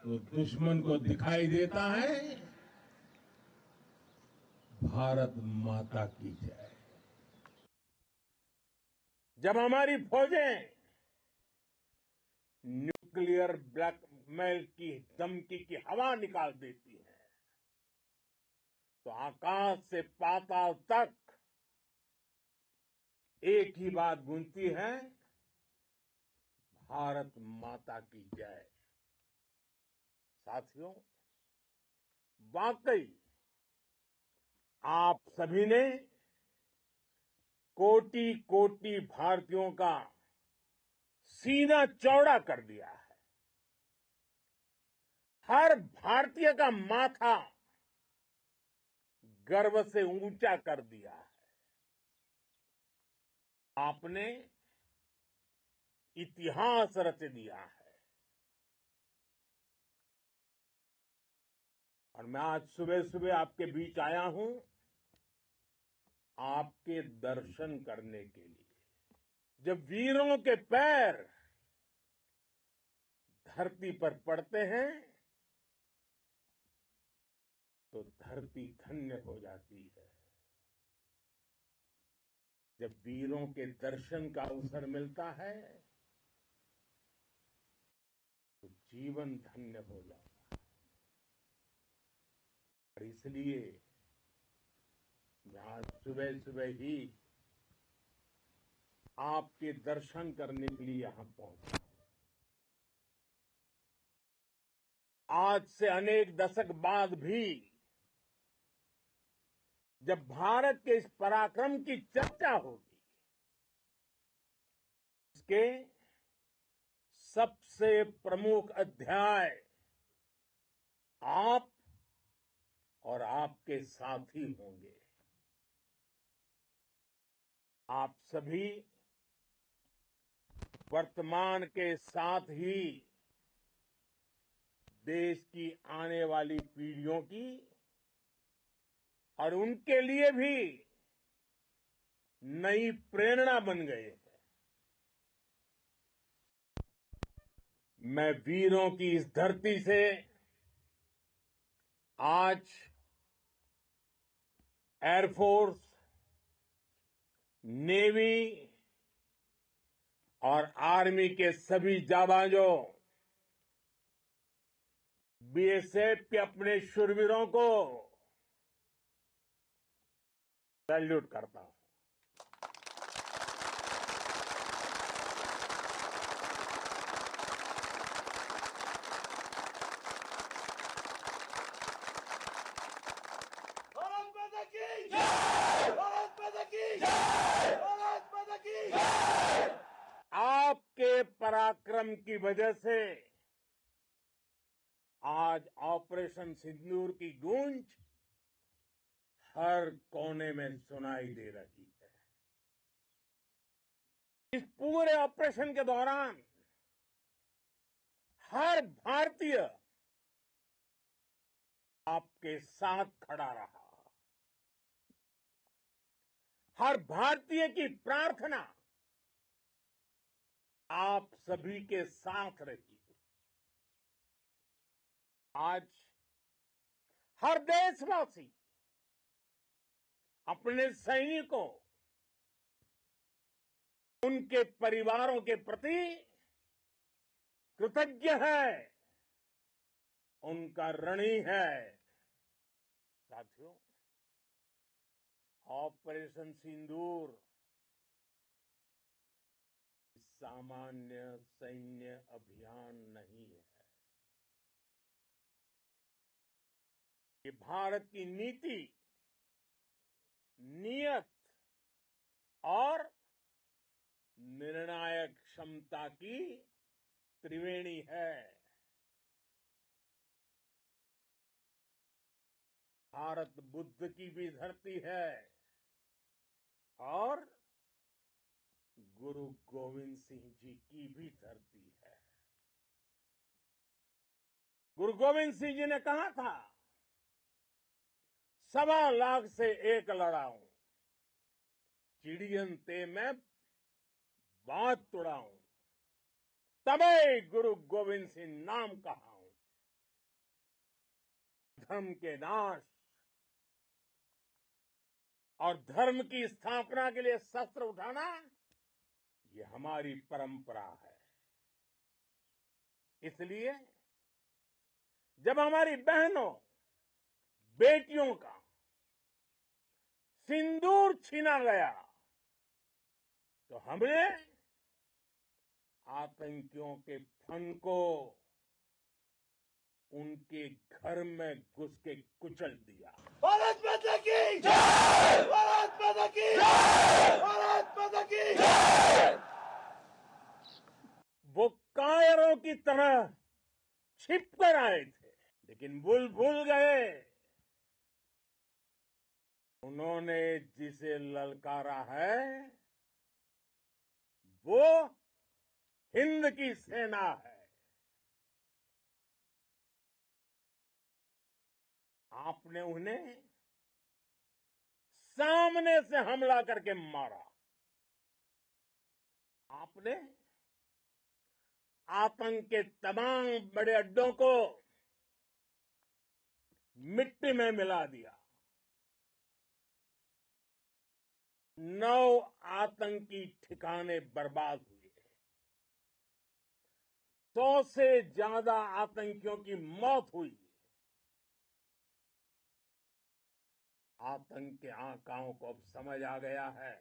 तो दुश्मन को दिखाई देता है भारत माता की जय। जब हमारी फौजें न्यूक्लियर ब्लैकमेल की धमकी की हवा निकाल देती है तो आकाश से पाताल तक एक ही बात गूंजती है, भारत माता की जय। साथियों, वाकई आप सभी ने कोटि कोटि भारतीयों का सीना चौड़ा कर दिया है। हर भारतीय का माथा गर्व से ऊंचा कर दिया है। आपने इतिहास रच दिया है। और मैं आज सुबह सुबह आपके बीच आया हूं आपके दर्शन करने के लिए। जब वीरों के पैर धरती पर पड़ते हैं तो धरती धन्य हो जाती है। जब वीरों के दर्शन का अवसर मिलता है तो जीवन धन्य हो जाता है। और इसलिए मैं आज सुबह सुबह ही आपके दर्शन करने के लिए यहां पहुंचा। आज से अनेक दशक बाद भी जब भारत के इस पराक्रम की चर्चा होगी, इसके सबसे प्रमुख अध्याय आप और आपके साथी होंगे। आप सभी वर्तमान के साथ ही देश की आने वाली पीढ़ियों की और उनके लिए भी नई प्रेरणा बन गए हैं। मैं वीरों की इस धरती से आज एयरफोर्स, नेवी और आर्मी के सभी जाबाजों, बीएसएफ के अपने शूरवीरों को सैल्यूट करता हूं। भारत माता की जय! भारत माता की जय! भारत माता की जय! आपके पराक्रम की वजह से आज ऑपरेशन सिंदूर की गूंज हर कोने में सुनाई दे रही है। इस पूरे ऑपरेशन के दौरान हर भारतीय आपके साथ खड़ा रहा। हर भारतीय की प्रार्थना आप सभी के साथ रही। आज हर देशवासी अपने सैनिकों, उनके परिवारों के प्रति कृतज्ञ है, उनका ऋणी है। साथियों, ऑपरेशन सिंदूर सामान्य सैन्य अभियान नहीं है। ये भारत की नीति, नियत और निर्णायक क्षमता की त्रिवेणी है। भारत बुद्ध की भी धरती है और गुरु गोविंद सिंह जी की भी धरती है। गुरु गोविंद सिंह जी ने कहा था, 1.25 लाख से एक लड़ाऊं, चिड़ियन ते मैं बात तुड़ाऊं, तबे गुरु गोविंद सिंह नाम कहाऊं। धर्म के नाश और धर्म की स्थापना के लिए शस्त्र उठाना, ये हमारी परंपरा है। इसलिए जब हमारी बहनों, बेटियों का सिंदूर छीना गया, तो हमने आतंकियों के फन को उनके घर में घुस के कुचल दिया। भारत माता की जय! भारत माता की जय! भारत माता की जय! वो कायरों की तरह छिप कर आए थे, लेकिन भूल गए उन्होंने जिसे ललकारा है वो हिंद की सेना है। आपने उन्हें सामने से हमला करके मारा। आपने आतंक के तमाम बड़े अड्डों को मिट्टी में मिला दिया। 9 आतंकी ठिकाने बर्बाद हुए। 100 से ज्यादा आतंकियों की मौत हुई। आतंक के आकाओं को अब समझ आ गया है,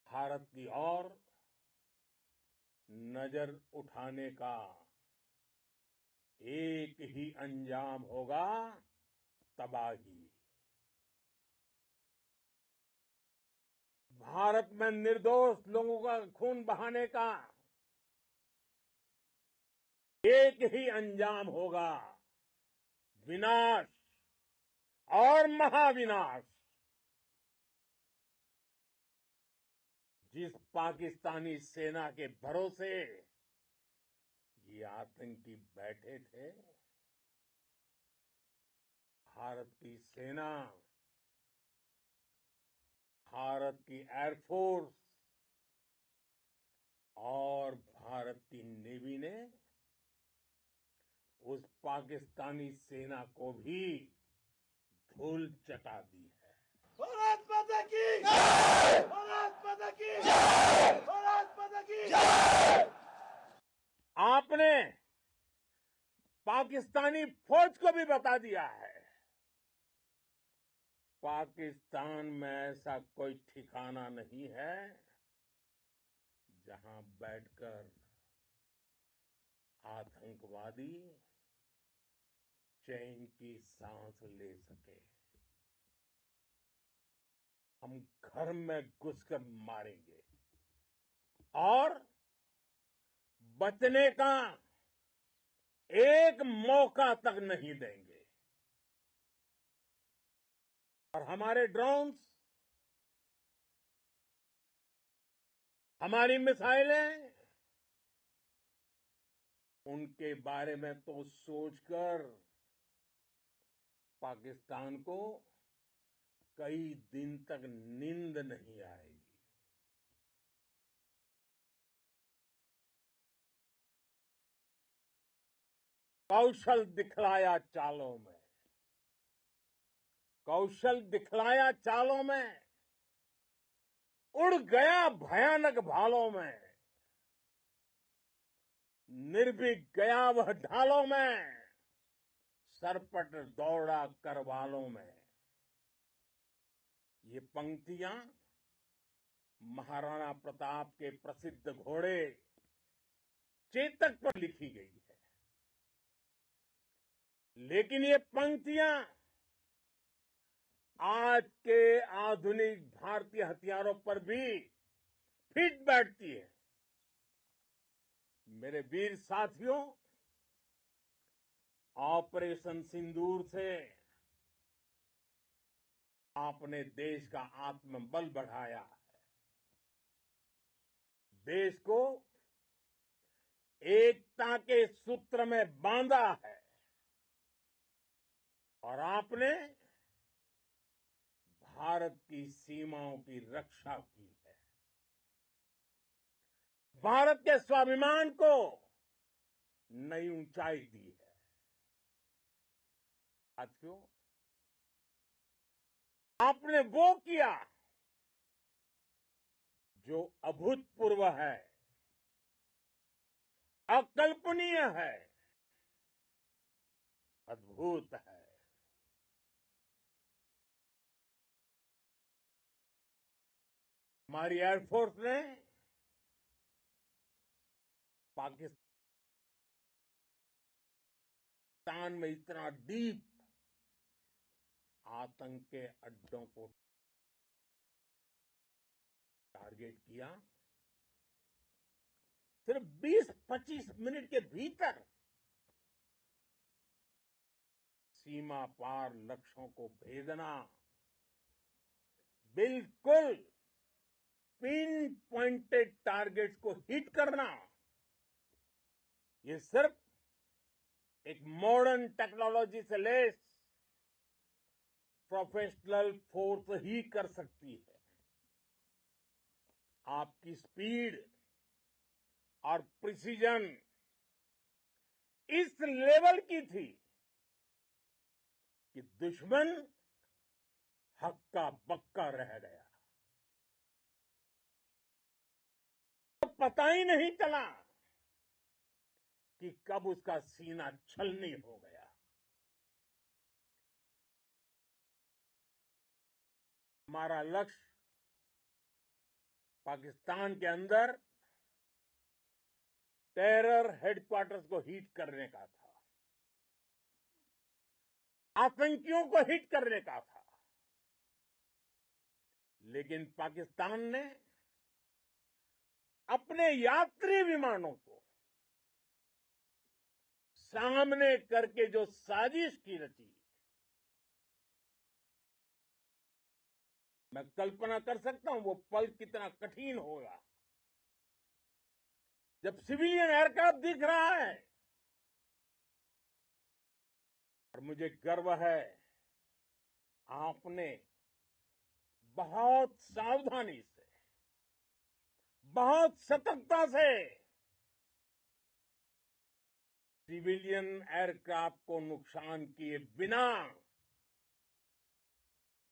भारत की ओर नजर उठाने का एक ही अंजाम होगा, तबाही। भारत में निर्दोष लोगों का खून बहाने का एक ही अंजाम होगा, विनाश और महाविनाश। जिस पाकिस्तानी सेना के भरोसे ये आतंकी बैठे थे, भारत की सेना, भारत की एयरफोर्स और भारत की नेवी ने उस पाकिस्तानी सेना को भी धूल चटा दी है। भारत माता की जय! भारत माता की जय! भारत माता की जय! आपने पाकिस्तानी फौज को भी बता दिया है, पाकिस्तान में ऐसा कोई ठिकाना नहीं है जहां बैठकर आतंकवादी चैन की सांस ले सके। हम घर में घुसकर मारेंगे और बचने का एक मौका तक नहीं देंगे। और हमारे ड्रोन्स, हमारी मिसाइलें, उनके बारे में तो सोचकर पाकिस्तान को कई दिन तक नींद नहीं आएगी। कौशल दिखलाया चालों में, कौशल दिखलाया चालों में, उड़ गया भयानक भालों में, निर्भीक गया वह ढालों में, सरपट दौड़ा करवालों में। ये पंक्तियां महाराणा प्रताप के प्रसिद्ध घोड़े चेतक पर लिखी गई है, लेकिन ये पंक्तियां आज के आधुनिक भारतीय हथियारों पर भी फिट बैठती है। मेरे वीर साथियों, ऑपरेशन सिंदूर से आपने देश का आत्मबल बढ़ाया है, देश को एकता के सूत्र में बांधा है और आपने भारत की सीमाओं की रक्षा की है। भारत के स्वाभिमान को नई ऊंचाई दी है। साथियों, आपने वो किया जो अभूतपूर्व है, अकल्पनीय है, अद्भुत है। हमारी एयरफोर्स ने पाकिस्तान में इतना डीप आतंक के अड्डों को टारगेट किया, सिर्फ 20-25 मिनट के भीतर सीमा पार लक्ष्यों को भेदना, बिल्कुल पिन पॉइंटेड टारगेट्स को हिट करना, ये सिर्फ एक मॉडर्न टेक्नोलॉजी से लेस प्रोफेशनल फोर्स ही कर सकती है। आपकी स्पीड और प्रिसीजन इस लेवल की थी कि दुश्मन हक्का बक्का रह गया। तो पता ही नहीं चला कि कब उसका सीना छलनी हो गया। हमारा लक्ष्य पाकिस्तान के अंदर टेरर हेडक्वार्टर्स को हिट करने का था, आतंकियों को हिट करने का था। लेकिन पाकिस्तान ने अपने यात्री विमानों को सामने करके जो साजिश की रची, मैं कल्पना कर सकता हूं वो पल कितना कठिन होगा जब सिविलियन एयरक्राफ्ट दिख रहा है। और मुझे गर्व है, आपने बहुत सावधानी से, बहुत सतर्कता से सिविलियन एयरक्राफ्ट को नुकसान किए बिना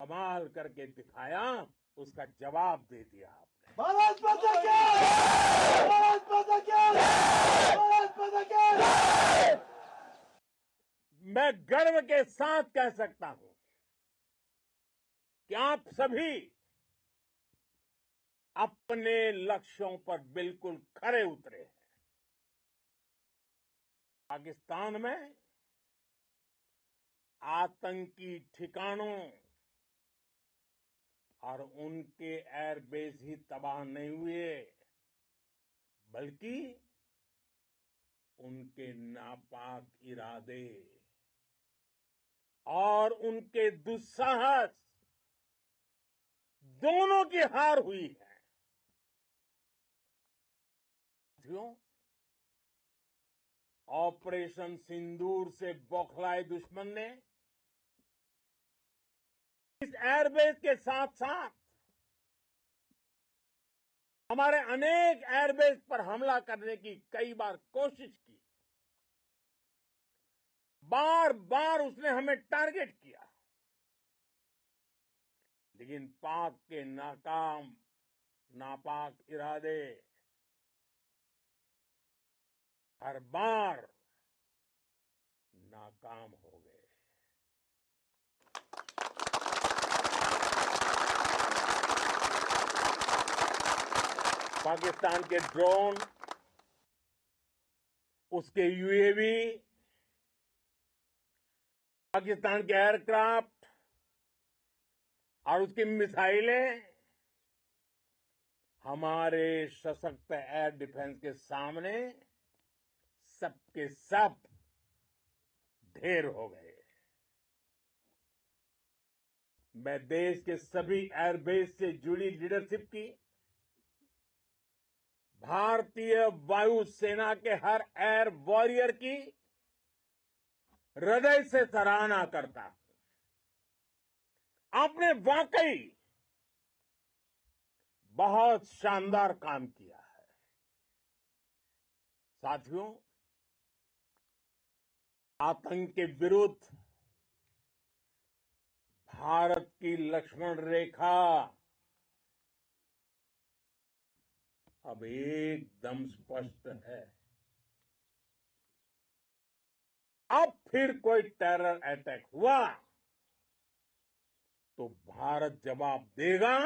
कमाल करके दिखाया, उसका जवाब दे दिया आपने। भारत माता की भारत माता की भारत माता की। मैं गर्व के साथ कह सकता हूं कि आप सभी अपने लक्ष्यों पर बिल्कुल खरे उतरे हैं। पाकिस्तान में आतंकी ठिकानों और उनके एयरबेस ही तबाह नहीं हुए, बल्कि उनके नापाक इरादे और उनके दुस्साहस दोनों की हार हुई है। साथियों, ऑपरेशन सिंदूर से बौखलाए दुश्मन ने इस एयरबेस के साथ साथ हमारे अनेक एयरबेस पर हमला करने की कई बार कोशिश की। बार बार उसने हमें टारगेट किया, लेकिन पाक के नापाक इरादे हर बार नाकाम हो गए। पाकिस्तान के ड्रोन, उसके यूएवी, पाकिस्तान के एयरक्राफ्ट और उसकी मिसाइलें हमारे सशक्त एयर डिफेंस के सामने सबके सब ढेर हो गए। मैं देश के सभी एयरबेस से जुड़ी लीडरशिप की, भारतीय वायुसेना के हर एयर वॉरियर की हृदय से सराहना करता हूं। आपने वाकई बहुत शानदार काम किया है। साथियों, आतंक के विरुद्ध भारत की लक्ष्मण रेखा अब एकदम स्पष्ट है। अब फिर कोई टेरर अटैक हुआ तो भारत जवाब देगा